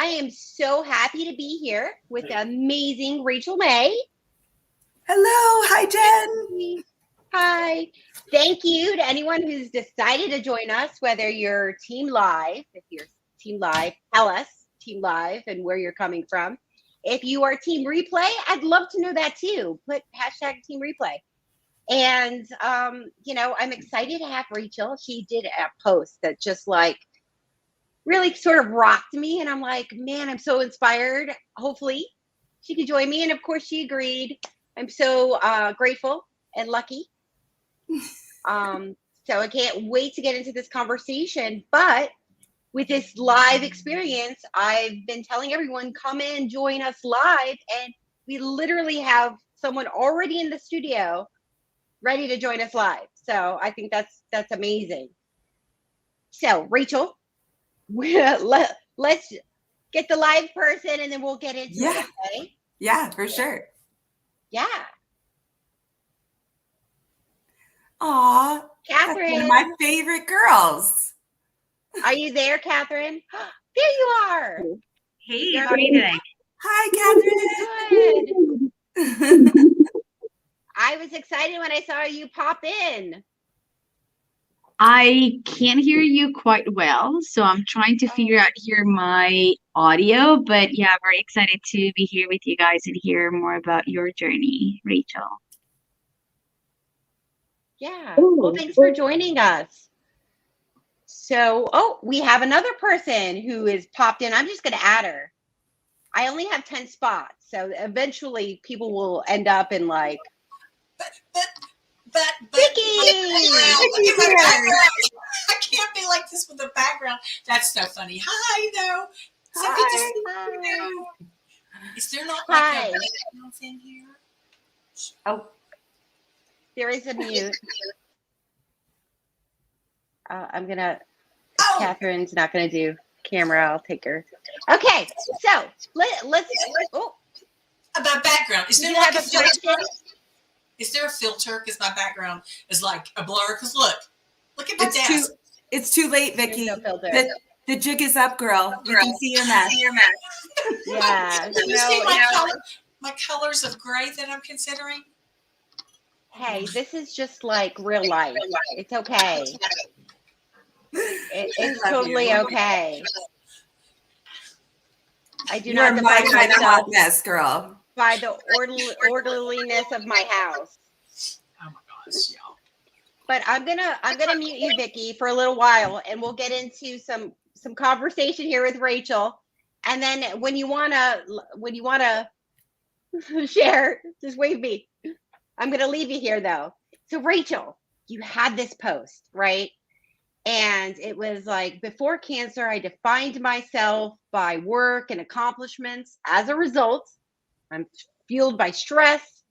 I am so happy to be here with the amazing Rachel Mae. Hello. Hi, Jen. Hi. Thank you to anyone who's decided to join us, whether you're Team Live. If you're Team Live, tell us Team Live and where you're coming from. If you are Team Replay, I'd love to know that too. Put hashtag Team Replay. And, I'm excited to have Rachel. She did a post that just really sort of rocked me. And I'm like, man, I'm so inspired. Hopefully she could join me. And of course she agreed. I'm so grateful and lucky. So I can't wait to get into this conversation. But with this live experience, I've been telling everyone, come in, join us live. And we literally have someone already in the studio ready to join us live. So I think that's amazing. So Rachel, let's get the live person and then we'll get into it. Okay? Yeah, for sure. Yeah. Aw, Catherine. One of my favorite girls. Are you there, Catherine? There you are. Hey, how are you doing? Hi, Catherine. Good. I was excited when I saw you pop in. I can't hear you quite well, so I'm trying to figure out here my audio, but yeah, very excited to be here with you guys and hear more about your journey, Rachel. Yeah, well, thanks for joining us. So, we have another person who is popped in. I'm just going to add her. I only have 10 spots, so eventually people will end up in like. But Vicky! I can't be like this with the background. That's so funny. Hi, though. So good to see you. Is there not like a background in here? Oh, there is a mute. I'm gonna. Catherine's not gonna do camera. I'll take her. Okay, so let's. Oh, about background. Is there like a filter? Is there a filter? Because my background is like a blur. Because look at my desk. It's too late, Vicky. No filter. The jig is up, girl. We can see your mess. Yeah. Can you see my colors of gray that I'm considering? Hey, this is just like real life. It's okay. It's totally okay. I do not define myself mess, girl. By the orderliness of my house. Oh my gosh, y'all. But I'm gonna mute you, Vicky, for a little while, and we'll get into some conversation here with Rachel. And then when you wanna share, just wave me. I'm gonna leave you here though. So Rachel, you had this post, right? And it was like, before cancer, I defined myself by work and accomplishments. As a result, I'm fueled by stress,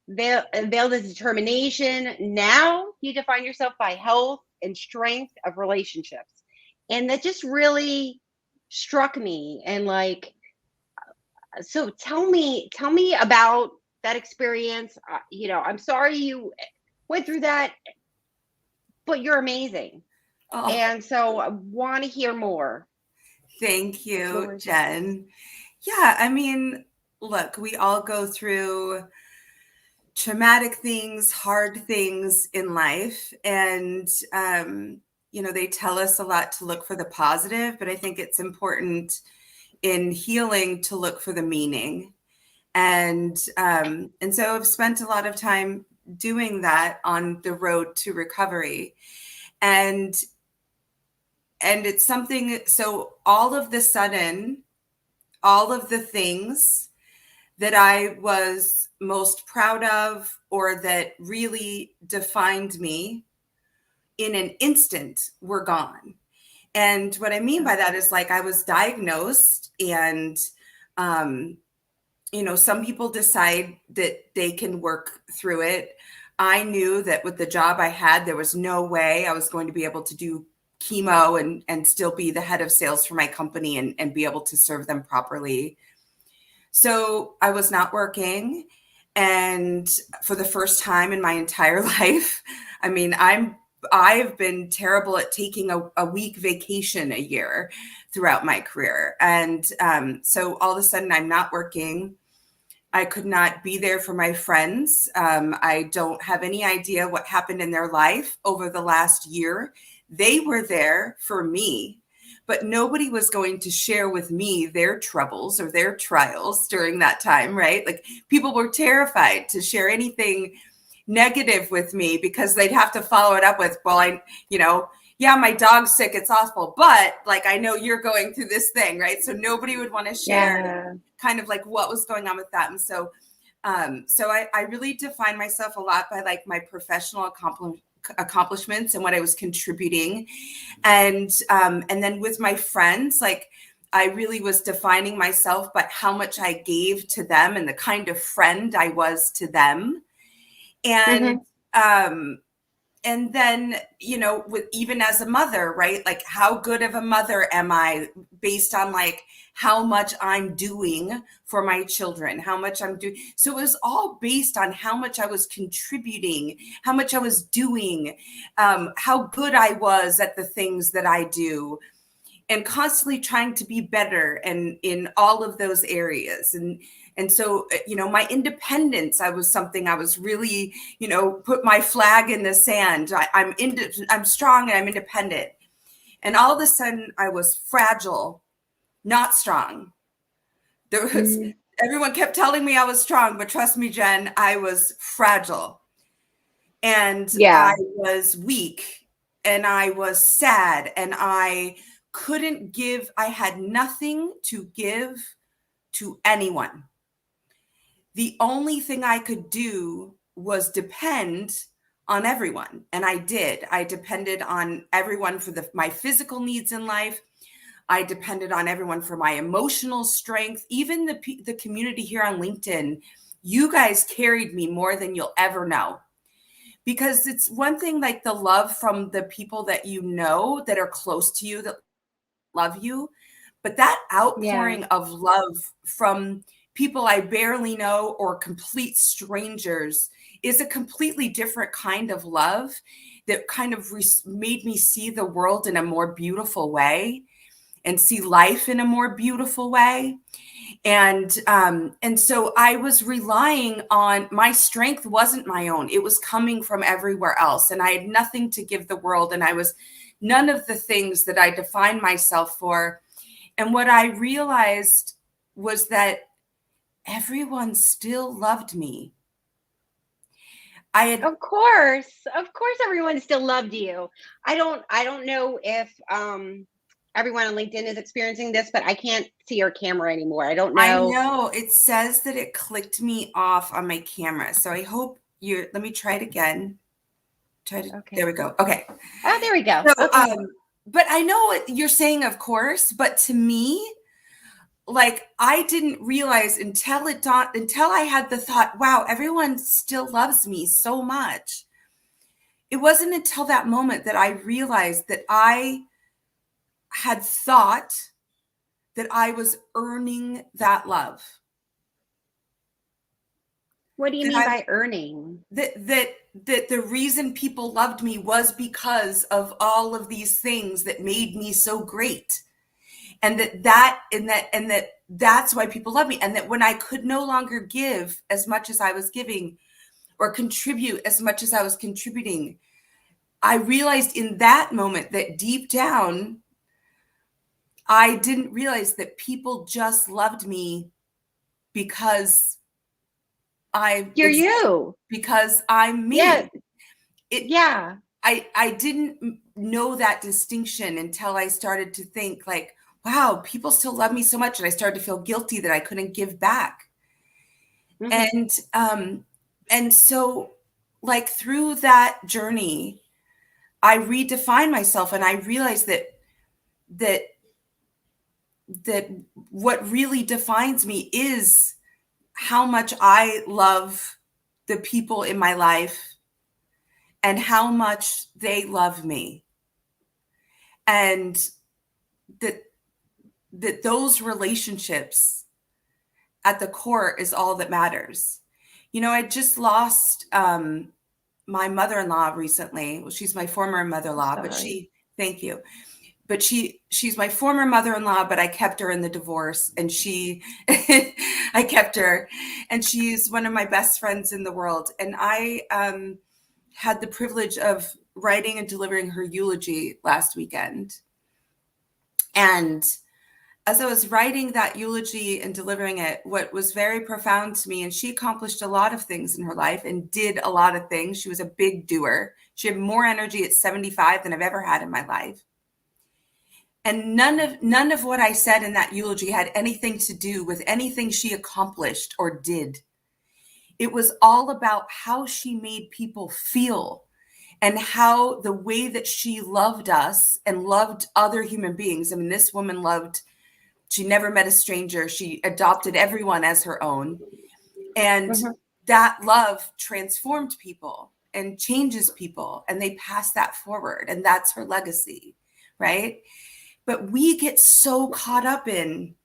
veiled as determination. Now you define yourself by health and strength of relationships. And that just really struck me. And so tell me about that experience. I'm sorry you went through that, but you're amazing. Oh. And so I want to hear more. Thank you, Jen. Yeah, I mean, look, we all go through traumatic things, hard things in life. And, they tell us a lot to look for the positive, but I think it's important in healing to look for the meaning. And so I've spent a lot of time doing that on the road to recovery. And it's something, so all of the sudden, all of the things that I was most proud of or that really defined me in an instant were gone. And what I mean by that is like I was diagnosed and, some people decide that they can work through it. I knew that with the job I had, there was no way I was going to be able to do chemo and still be the head of sales for my company and be able to serve them properly. So I was not working. And for the first time in my entire life, I mean, I'm I've been terrible at taking a week vacation a year throughout my career. And so all of a sudden I'm not working. I could not be there for my friends. I don't have any idea what happened in their life over the last year. They were there for me, but nobody was going to share with me their troubles or their trials during that time, right? Like people were terrified to share anything negative with me because they'd have to follow it up with, well, yeah, my dog's sick, it's awful, but like, I know you're going through this thing, right? So nobody would want to share kind of like what was going on with that. And so, I really define myself a lot by like my professional accomplishments and what I was contributing. And then with my friends, like I really was defining myself by how much I gave to them and the kind of friend I was to them. And, and then, with even as a mother, right? Like how good of a mother am I based on like how much I'm doing for my children, how much I'm doing. So it was all based on how much I was contributing, how much I was doing, how good I was at the things that I do, and constantly trying to be better and in all of those areas. And so, my independence, I was something I was really, put my flag in the sand. I'm strong and I'm independent. And all of a sudden I was fragile, not strong. Everyone kept telling me I was strong, but trust me, Jen, I was fragile and I was weak and I was sad and I couldn't give. I had nothing to give to anyone. The only thing I could do was depend on everyone. And I did. I depended on everyone for my physical needs in life. I depended on everyone for my emotional strength. Even the community here on LinkedIn, you guys carried me more than you'll ever know. Because it's one thing like the love from the people that you know that are close to you, that love you. But that outpouring of love from people I barely know or complete strangers is a completely different kind of love that kind of made me see the world in a more beautiful way and see life in a more beautiful way. And so I was relying on my strength wasn't my own. It was coming from everywhere else. And I had nothing to give the world. And I was none of the things that I defined myself for. And what I realized was that everyone still loved me. Of course everyone still loved you. I don't know if everyone on LinkedIn is experiencing this, but I can't see your camera anymore. I don't know. I know it says that it clicked me off on my camera. So I hope let me try it again. There we go. Okay. Oh, there we go. So, okay. But I know what you're saying, of course, but to me, like I didn't realize until I had the thought, wow, everyone still loves me so much. It wasn't until that moment that I realized that I had thought that I was earning that love. What do you mean by earning? That the reason people loved me was because of all of these things that made me so great. And that's why people love me. And that when I could no longer give as much as I was giving or contribute as much as I was contributing, I realized in that moment that deep down, I didn't realize that people just loved me because because I'm me. I didn't know that distinction until I started to think like, wow, people still love me so much. And I started to feel guilty that I couldn't give back. And so like through that journey, I redefined myself and I realized that what really defines me is how much I love the people in my life and how much they love me. And that those relationships at the core is all that matters. I just lost my mother-in-law recently. Well, she's my former mother-in-law, but thank you. But she's my former mother-in-law, but I kept her in the divorce, and I kept her, and she's one of my best friends in the world. And I had the privilege of writing and delivering her eulogy last weekend. And as I was writing that eulogy and delivering it, what was very profound to me, and she accomplished a lot of things in her life and did a lot of things. She was a big doer. She had more energy at 75 than I've ever had in my life. And none of what I said in that eulogy had anything to do with anything she accomplished or did. It was all about how she made people feel, and how the way that she loved us and loved other human beings. I mean, this woman she never met a stranger. She adopted everyone as her own. And that love transformed people and changes people, and they pass that forward. And that's her legacy, right? But we get so caught up in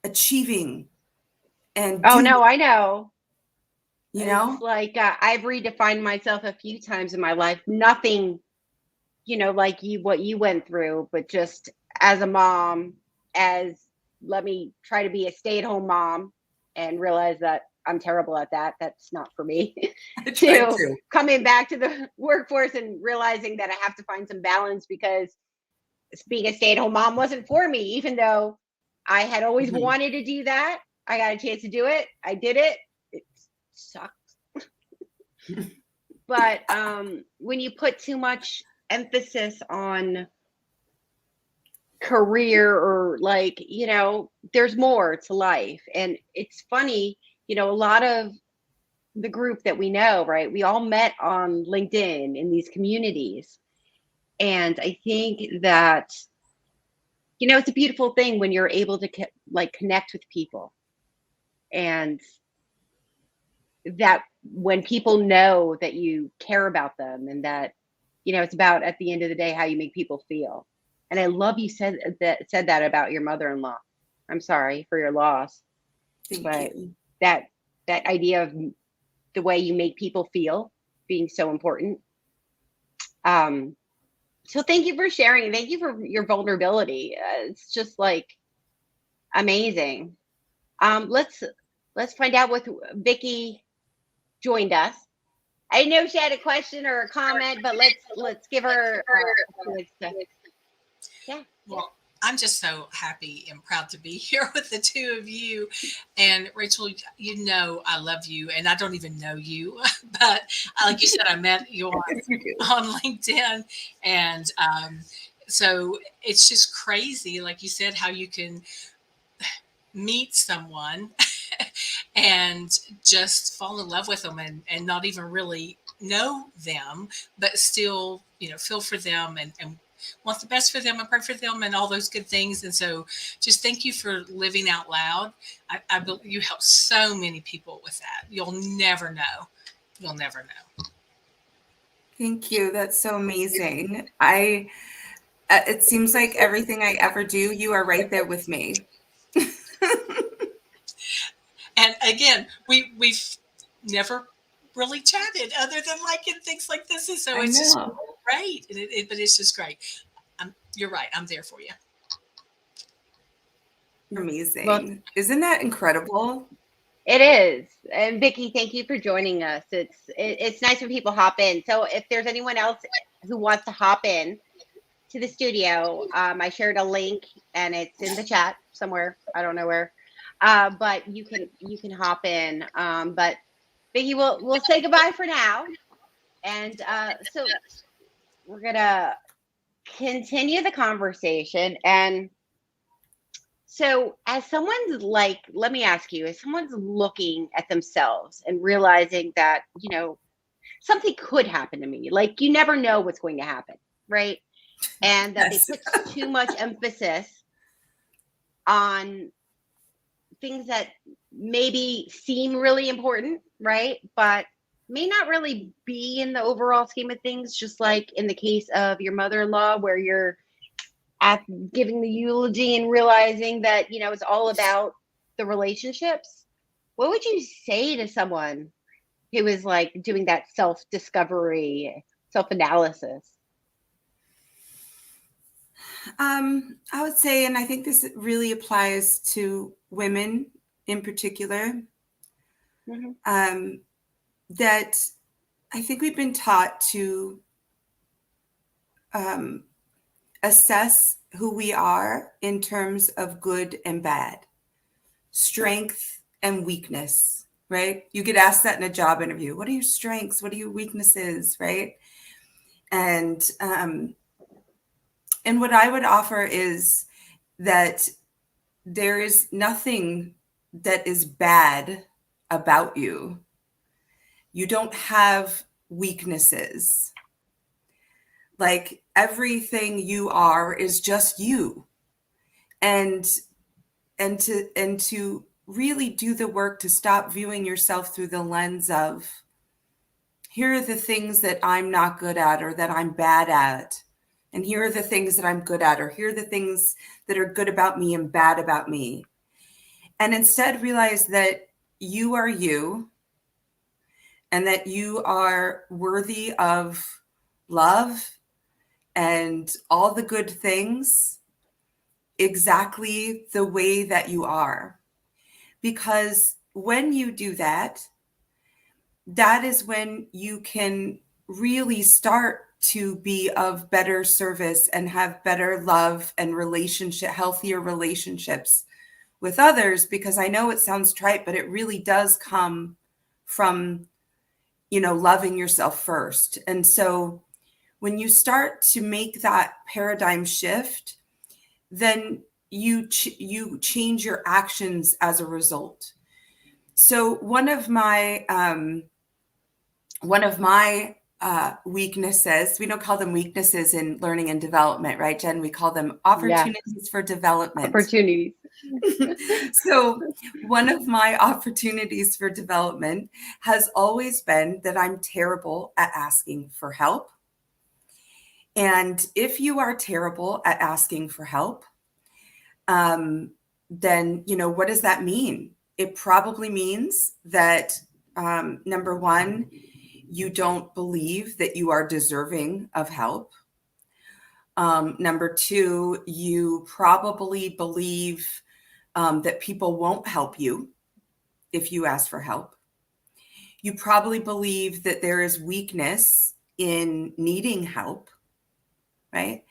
achieving and no, I know. It's like I've redefined myself a few times in my life. Nothing, like what you went through, but just as a mom, let me try to be a stay-at-home mom and realize that I'm terrible at that. That's not for me. to coming back to the workforce and realizing that I have to find some balance, because being a stay-at-home mom wasn't for me, even though I had always wanted to do that. I got a chance to do it. I did it. It sucked. But when you put too much emphasis on career, or there's more to life. And it's funny, a lot of the group that we know, right, we all met on LinkedIn in these communities. And I think that, it's a beautiful thing when you're able to connect with people, and that when people know that you care about them, and that, it's about, at the end of the day, how you make people feel. And I love you said that about your mother-in-law. I'm sorry for your loss. Thank you. That idea of the way you make people feel being so important. So thank you for sharing. Thank you for your vulnerability. It's just amazing. Let's find out what Vicki joined us. I didn't know if she had a question or a comment, but let's give her. Yeah. Well, I'm just so happy and proud to be here with the two of you. And Rachel, I love you, and I don't even know you, but like you said, I met you on LinkedIn. And so it's just crazy, like you said, how you can meet someone and just fall in love with them and not even really know them, but still, feel for them and want the best for them and pray for them and all those good things. And so just thank you for living out loud. I believe you help so many people with that. You'll never know. Thank you. That's so amazing. It seems like everything I ever do, you are right there with me. And again, we've never really chatted other than in things like this. And so it's just great. But it's just great. You're right. I'm there for you. Amazing. Well, isn't that incredible? It is. And Vicki, thank you for joining us. It's nice when people hop in. So if there's anyone else who wants to hop in to the studio, I shared a link and it's in the chat somewhere. I don't know where. But you can hop in. But Vicki, we'll say goodbye for now. And so we're gonna continue the conversation. And so as someone's let me ask you, as someone's looking at themselves and realizing that, something could happen to me, you never know what's going to happen, right? And that they put too much emphasis on things that maybe seem really important, right? But may not really be in the overall scheme of things, just like in the case of your mother-in-law, where you're giving the eulogy and realizing that, it's all about the relationships. What would you say to someone who is like doing that self-discovery, self-analysis? I would say, and I think this really applies to women in particular, that I think we've been taught to assess who we are in terms of good and bad, strength and weakness, right? You get asked that in a job interview. What are your strengths? What are your weaknesses, right? And what I would offer is that there is nothing that is bad about you. You don't have weaknesses. Like everything you are is just you. And to really do the work to stop viewing yourself through the lens of, here are the things that I'm not good at or that I'm bad at. And here are the things that I'm good at, or here are the things that are good about me and bad about me. And instead realize that you are you, and that you are worthy of love and all the good things exactly the way that you are. Because when you do that, that is when you can really start to be of better service and have better love and healthier relationships with others. Because I know it sounds trite, but it really does come from, loving yourself first. And so when you start to make that paradigm shift, then you change your actions as a result. So one of my weaknesses, we don't call them weaknesses in learning and development, right, Jen? We call them opportunities for development. Opportunities. So one of my opportunities for development has always been that I'm terrible at asking for help. And if you are terrible at asking for help, then, what does that mean? It probably means that, number one, you don't believe that you are deserving of help. Number two, you probably believe that people won't help you if you ask for help. You probably believe that there is weakness in needing help, right?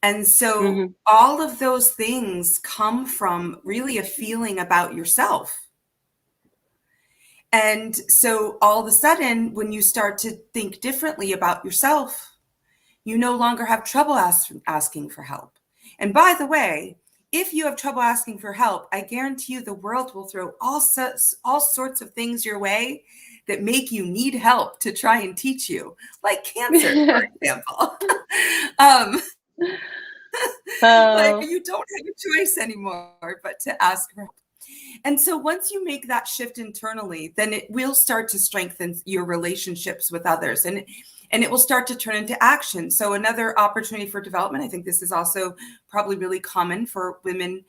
And so all of those things come from really a feeling about yourself. And so all of a sudden, when you start to think differently about yourself, you no longer have trouble asking for help. And by the way, if you have trouble asking for help, I guarantee you the world will throw all sorts of things your way that make you need help to try and teach you, like cancer, for example. Like you don't have a choice anymore but to ask for help. And so once you make that shift internally, then it will start to strengthen your relationships with others, and it will start to turn into action. So another opportunity for development, I think this is also probably really common for women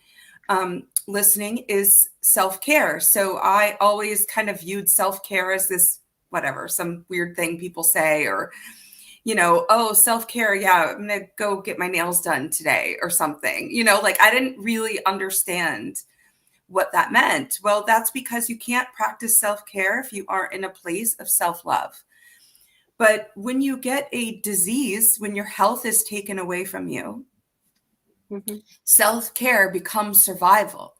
listening, is self-care. So I always kind of viewed self-care as this, some weird thing people say, or, self-care. Yeah, I'm going to go get my nails done today or something, I didn't really understand what that meant. Well, that's because you can't practice self-care if you aren't in a place of self-love. But when you get a disease, when your health is taken away from you, self-care becomes survival.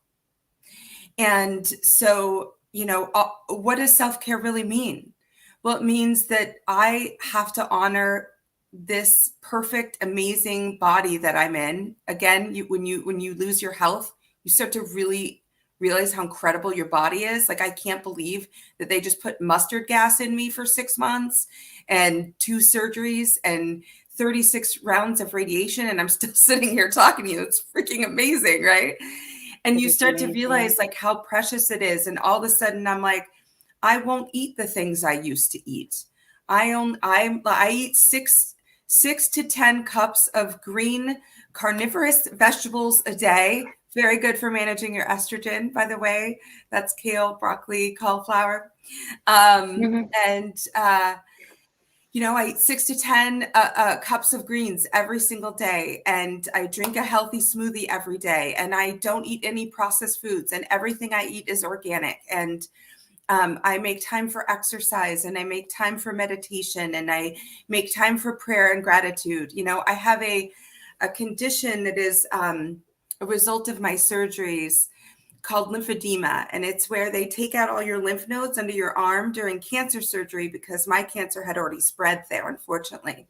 And so, what does self-care really mean? Well, it means that I have to honor this perfect, amazing body that I'm in. Again, when you lose your health, you start to really realize how incredible your body is. Like, I can't believe that they just put mustard gas in me for 6 months and 2 surgeries and 36 rounds of radiation, and I'm still sitting here talking to you. It's freaking amazing, right? And you start to realize like how precious it is. And all of a sudden I'm like, I won't eat the things I used to eat. I eat 6 to 10 cups of green carnivorous vegetables a day, Very good for managing your estrogen, by the way. That's kale, broccoli, cauliflower. And I eat 6 to 10 cups of greens every single day, and I drink a healthy smoothie every day, and I don't eat any processed foods, and everything I eat is organic. And I make time for exercise, and I make time for meditation, and I make time for prayer and gratitude. I have a condition that is a result of my surgeries called lymphedema, and it's where they take out all your lymph nodes under your arm during cancer surgery, because my cancer had already spread there, unfortunately.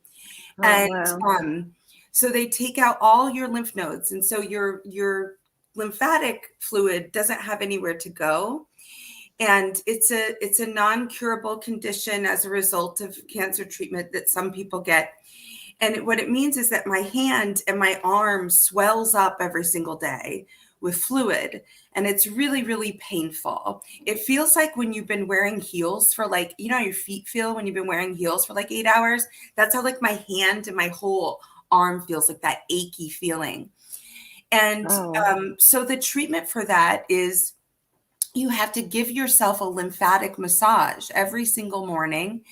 Wow. So they take out all your lymph nodes, and so your lymphatic fluid doesn't have anywhere to go. And it's a non-curable condition as a result of cancer treatment that some people get. And what it means is that my hand and my arm swells up every single day with fluid. And it's really, really painful. It feels like when you've been wearing heels for your feet feel when you've been wearing heels for 8 hours. That's how my hand and my whole arm feels, like that achy feeling. And so the treatment for that is you have to give yourself a lymphatic massage every single morning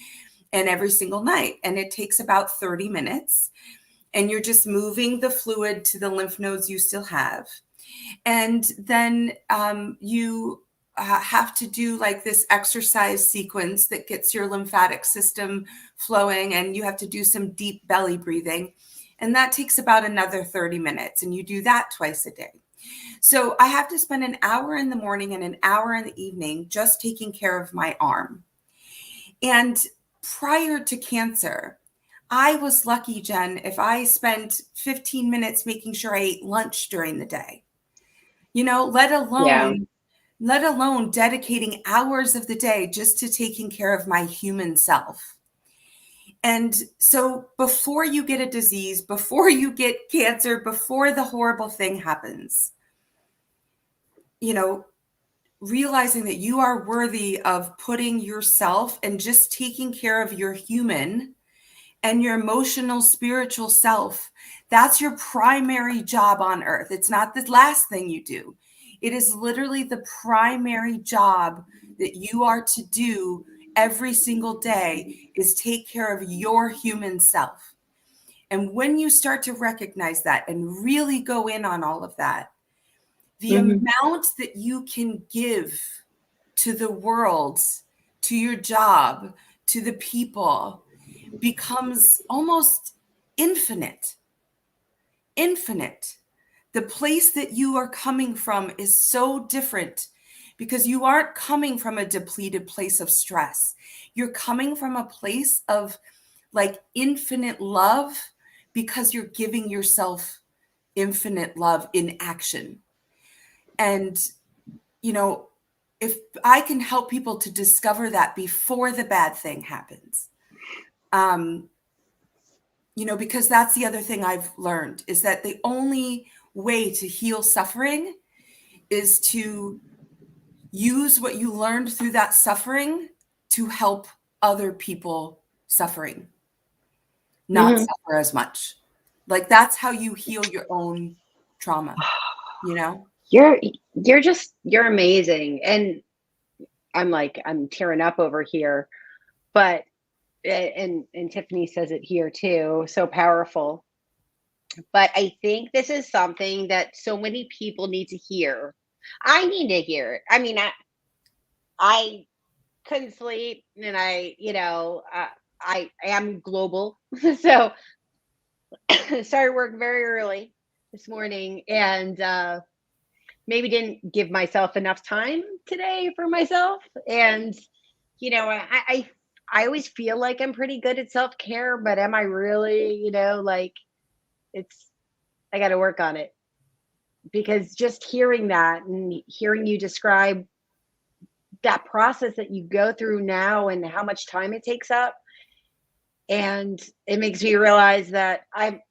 and every single night. And it takes about 30 minutes. And you're just moving the fluid to the lymph nodes you still have. And then you have to do this exercise sequence that gets your lymphatic system flowing. And you have to do some deep belly breathing. And that takes about another 30 minutes. And you do that twice a day. So I have to spend an hour in the morning and an hour in the evening just taking care of my arm. And prior to cancer, I was lucky, Jen, if I spent 15 minutes making sure I ate lunch during the day, let alone dedicating hours of the day just to taking care of my human self. And so before you get a disease, before you get cancer, before the horrible thing happens, realizing that you are worthy of putting yourself and just taking care of your human and your emotional, spiritual self. That's your primary job on earth. It's not the last thing you do. It is literally the primary job that you are to do every single day, is take care of your human self. And when you start to recognize that and really go in on all of that, the amount that you can give to the world, to your job, to the people, becomes almost infinite. Infinite. The place that you are coming from is so different, because you aren't coming from a depleted place of stress. You're coming from a place of infinite love, because you're giving yourself infinite love in action. And, if I can help people to discover that before the bad thing happens, because that's the other thing I've learned, is that the only way to heal suffering is to use what you learned through that suffering to help other people suffering not suffer as much. That's how you heal your own trauma, You're amazing. And I'm tearing up over here, but and Tiffany says it here too, so powerful. But I think this is something that so many people need to hear. I need to hear it. I mean, I couldn't sleep, and I am global, so started work very early this morning, and maybe didn't give myself enough time today for myself. And I always feel like I'm pretty good at self-care, but am I really, I got to work on it, because just hearing that and hearing you describe that process that you go through now and how much time it takes up, and it makes me realize that I'm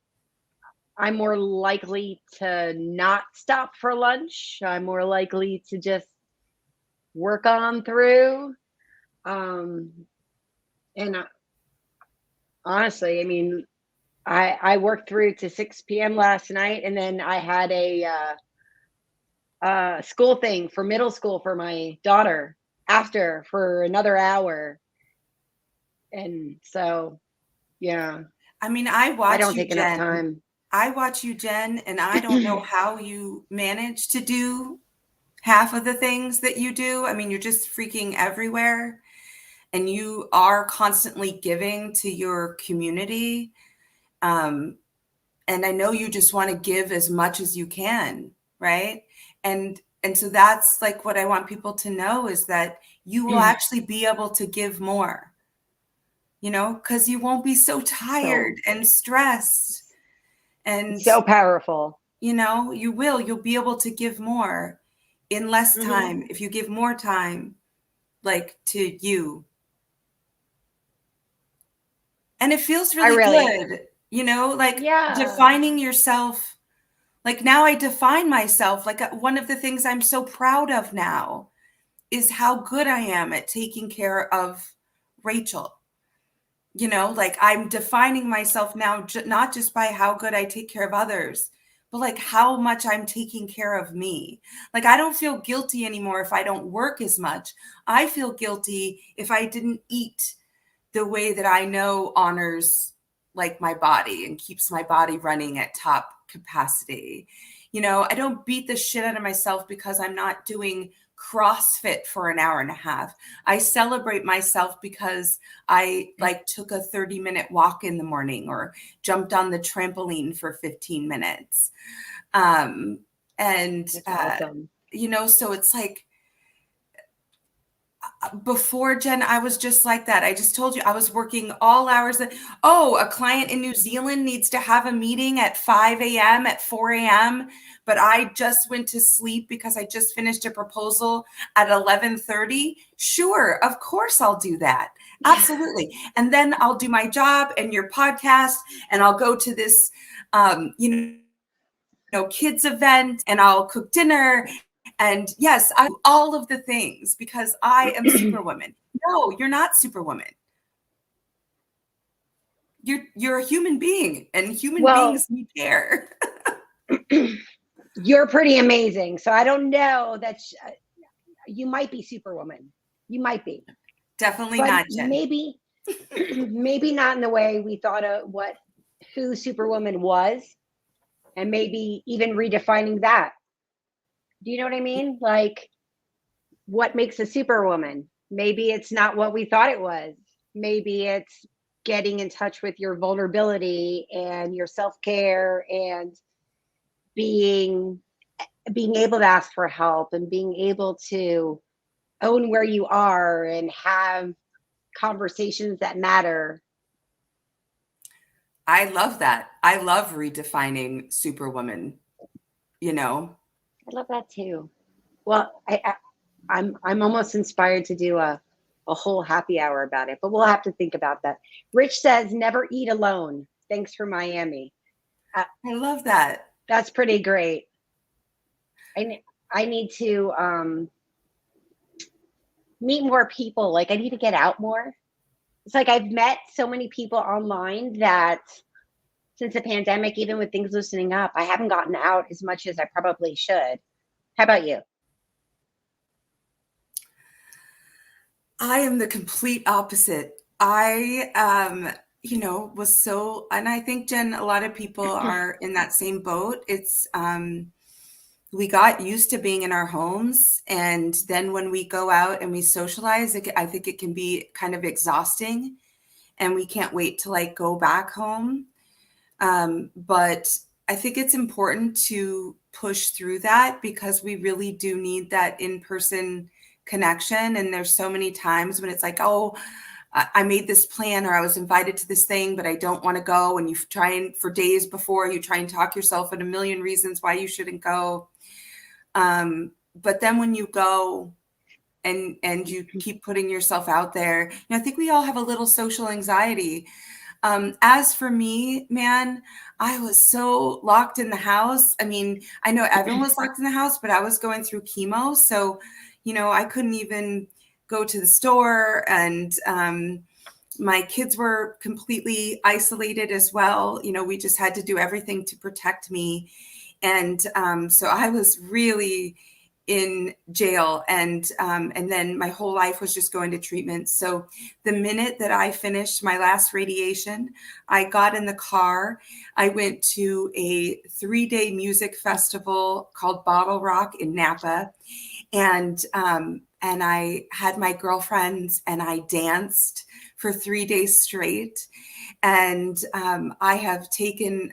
more likely to not stop for lunch. I'm more likely to just work on through. And honestly, I mean, I worked through to 6 p.m. last night, and then I had school thing for middle school for my daughter after for another hour. And so, yeah. I mean, I I don't watch you, take enough Jen. time. I watch you, Jen, and I don't know how you manage to do half of the things that you do. I mean, you're just freaking everywhere, and you are constantly giving to your community. And I know you just want to give as much as you can, right? And so that's like what I want people to know is that you will actually be able to give more, you know, because you won't be so tired and stressed. And so powerful. you know, you'll be able to give more in less time if you give more time, like, to you. And it feels really good, you know, like defining yourself. Like now I define myself, like one of the things I'm so proud of now is how good I am at taking care of Rachel. You know, like I'm defining myself now, not just by how good I take care of others, but like how much I'm taking care of me. Like I don't feel guilty anymore if I don't work as much. I feel guilty if I didn't eat the way that I know honors like my body and keeps my body running at top capacity. You know, I don't beat the shit out of myself because I'm not doing CrossFit for an hour and a half. I celebrate myself because I like took a 30-minute walk in the morning or jumped on the trampoline for 15 minutes. And, awesome. you know, so it's like, before, Jen, I was just like that. I just told you I was working all hours. A client in New Zealand needs to have a meeting at 5 a.m., at 4 a.m., but I just went to sleep because I just finished a proposal at 11:30. Sure, of course I'll do that. Absolutely. And then I'll do my job and your podcast, and I'll go to this, kids event, and I'll cook dinner. And yes, I do all of the things because I am Superwoman. No, you're not Superwoman. You're a human being, and human beings need care. You're pretty amazing. So I don't know that you might be Superwoman. You might be. Definitely but not, Jen. Maybe not in the way we thought of who Superwoman was, and maybe even redefining that. Do you know what I mean? Like, what makes a Superwoman? Maybe it's not what we thought it was. Maybe it's getting in touch with your vulnerability and your self-care and being able to ask for help and being able to own where you are and have conversations that matter. I love that. I love redefining Superwoman, you know. I love that too. Well, I'm almost inspired to do a whole happy hour about it, but we'll have to think about that. Rich says, never eat alone. Thanks for Miami. I love that. That's pretty great. I need to meet more people. Like I need to get out more. It's like I've met so many people online that since the pandemic, even with things loosening up, I haven't gotten out as much as I probably should. How about you? I am the complete opposite. I, was so, and I think, Jen, a lot of people are in that same boat. It's, we got used to being in our homes. And then when we go out and we socialize, I think it can be kind of exhausting, and we can't wait to like go back home. But I think it's important to push through that because we really do need that in-person connection. And there's so many times when it's like, oh, I made this plan or I was invited to this thing, but I don't want to go. And you try and for days before you try and talk yourself at a million reasons why you shouldn't go. But then when you go and you keep putting yourself out there, I think we all have a little social anxiety. As for me, man, I was so locked in the house. I mean, I know everyone was locked in the house, but I was going through chemo. So, I couldn't even go to the store, and my kids were completely isolated as well. We just had to do everything to protect me. And so I was really in jail, and then my whole life was just going to treatment. So the minute that I finished my last radiation, I got in the car. I went to a 3-day music festival called Bottle Rock in Napa, and I had my girlfriends and I danced for 3 days straight. And I have taken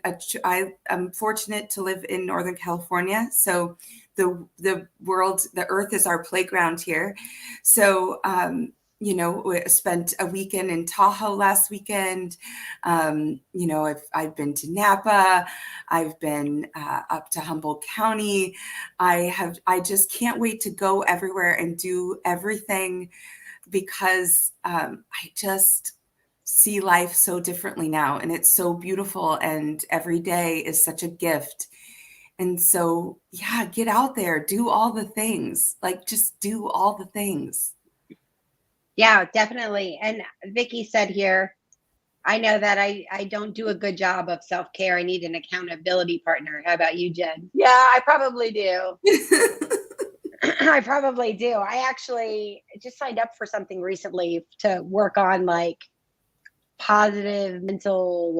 I'm fortunate to live in Northern California. So the earth is our playground here. So, we spent a weekend in Tahoe last weekend. I've been to Napa. I've been up to Humboldt County. I just can't wait to go everywhere and do everything, because I just see life so differently now, and it's so beautiful, and every day is such a gift. And so, yeah, get out there, do all the things, just do all the things. Yeah, definitely. And Vicky said here, I know that I don't do a good job of self-care. I need an accountability partner. How about you, Jen? Yeah, I probably do. I probably do. I actually just signed up for something recently to work on positive mental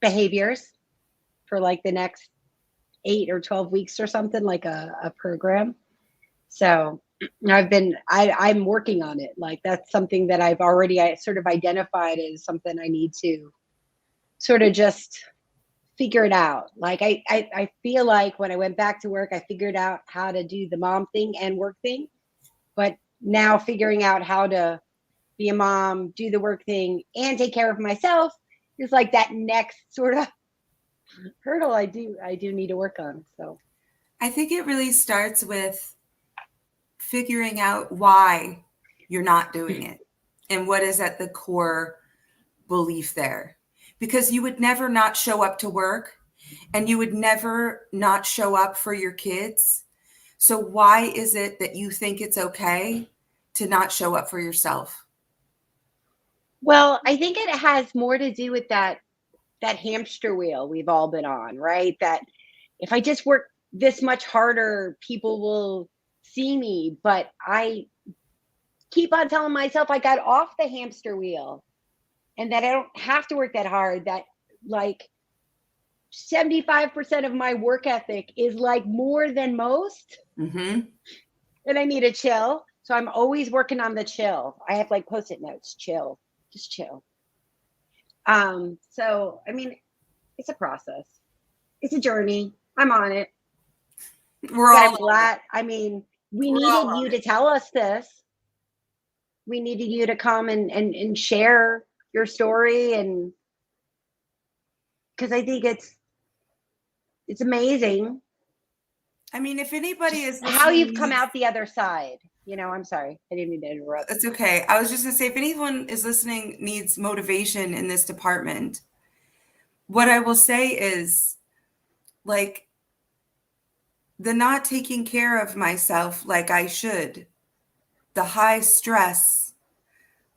behaviors for the next 8 or 12 weeks or something, like a program. So I'm working on it. That's something that I sort of identified as something I need to sort of just figure it out. I feel like when I went back to work, I figured out how to do the mom thing and work thing, but now figuring out how to be a mom, do the work thing, and take care of myself is that next sort of hurdle I do need to work on. So I think it really starts with figuring out why you're not doing it and what is at the core belief there, because you would never not show up to work, and you would never not show up for your kids. So why is it that you think it's okay to not show up for yourself? Well, I think it has more to do with that hamster wheel we've all been on, right? That if I just work this much harder, people will see me. But I keep on telling myself I got off the hamster wheel and that I don't have to work that hard, that 75% of my work ethic is more than most. Mm-hmm. And I need to chill. So I'm always working on the chill. I have Post-it notes, chill, just chill. So, I mean, it's a process. It's a journey. I'm on it. I'm glad. I mean, we needed you to tell us this. We needed you to come and share your story, and because I think it's amazing. I mean, if anybody is listening, how you've come out the other side. I'm sorry. I didn't mean to interrupt. It's okay. I was just going to say, if anyone is listening needs motivation in this department, what I will say is the not taking care of myself like I should, the high stress,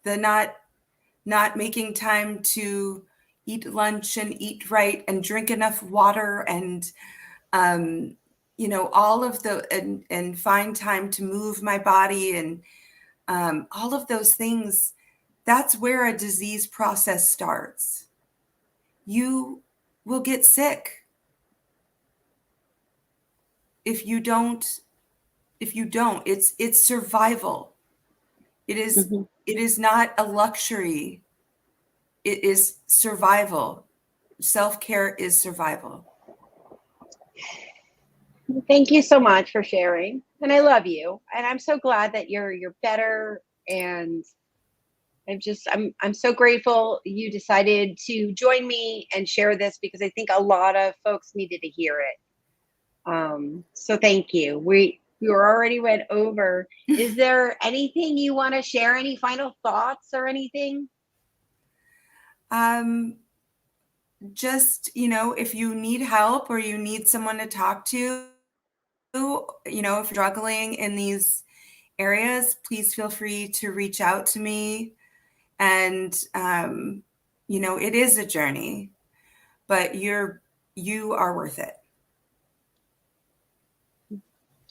the not making time to eat lunch and eat right and drink enough water and all of and find time to move my body and all of those things. That's where a disease process starts. You will get sick if you don't. It's survival. It is. Mm-hmm. It is not a luxury. It is survival. Self-care is survival. Thank you so much for sharing. And I love you. And I'm so glad that you're better. And I'm so grateful you decided to join me and share this, because I think a lot of folks needed to hear it. So thank you. We already went over. Is there anything you want to share? Any final thoughts or anything? Just, if you need help or you need someone to talk to, if you're struggling in these areas, please feel free to reach out to me. And, it is a journey, but you are worth it.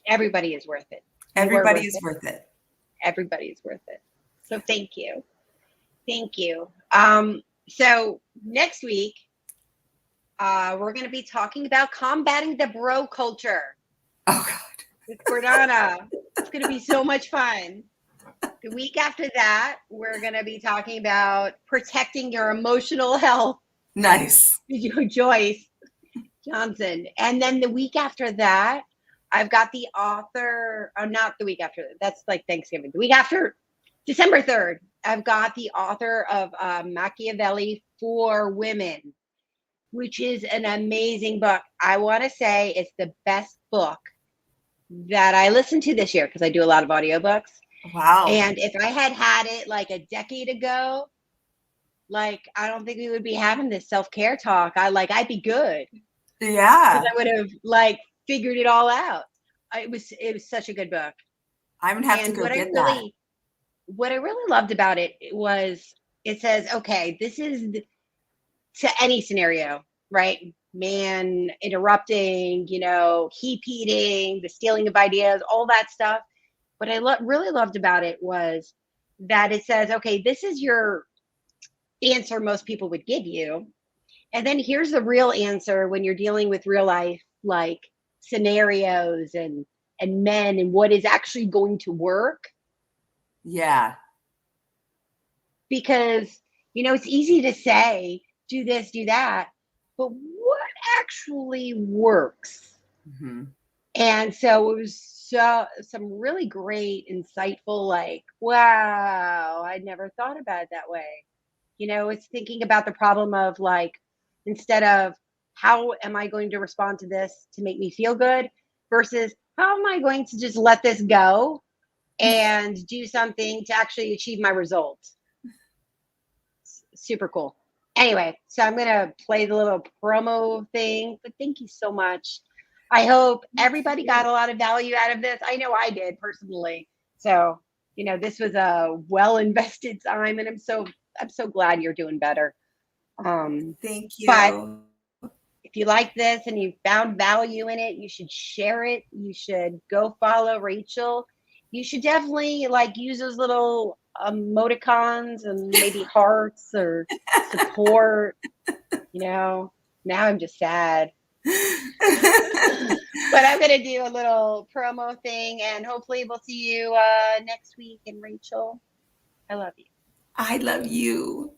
Everybody is worth it. Everybody is worth it. Everybody is worth it. So thank you. Thank you. So next week, we're going to be talking about combating the bro culture Oh, God. with Gordana. It's going to be so much fun. The week after that, we're going to be talking about protecting your emotional health. Nice. Joyce Johnson. And then the week after that, I've got the author, not the week after, that's like Thanksgiving. The week after, December 3rd, I've got the author of Machiavelli for Women, which is an amazing book. I want to say it's the best book that I listened to this year because I do a lot of audiobooks. Wow. And if I had it like a decade ago, like, I don't think we would be having this self-care talk. I'd be good. Yeah. Because I would have like figured it all out. It was such a good book. I'm going to have to go get that. What I really loved about it was it says, okay, this is to any scenario, right? Man interrupting, heap eating, the stealing of ideas, all that stuff. What I really loved about it was that it says, okay, this is your answer most people would give you. And then here's the real answer when you're dealing with real life, like scenarios and men and what is actually going to work. Yeah. Because, it's easy to say, do this, do that, but what actually works? Mm-hmm. And so it was some really great, insightful, like, wow, I never thought about it that way. It's thinking about the problem of like, instead of how am I going to respond to this to make me feel good versus how am I going to just let this go and do something to actually achieve my results. Super cool. Anyway, so I'm going to play the little promo thing, but thank you so much. I hope everybody got a lot of value out of this. I know I did personally. So, this was a well invested time and I'm so glad you're doing better. Thank you. But if you like this and you found value in it, you should share it. You should go follow Rachel. You should definitely use those little emoticons and maybe hearts or support. Now I'm just sad. But I'm going to do a little promo thing and hopefully we'll see you next week. And Rachel, I love you. I love you.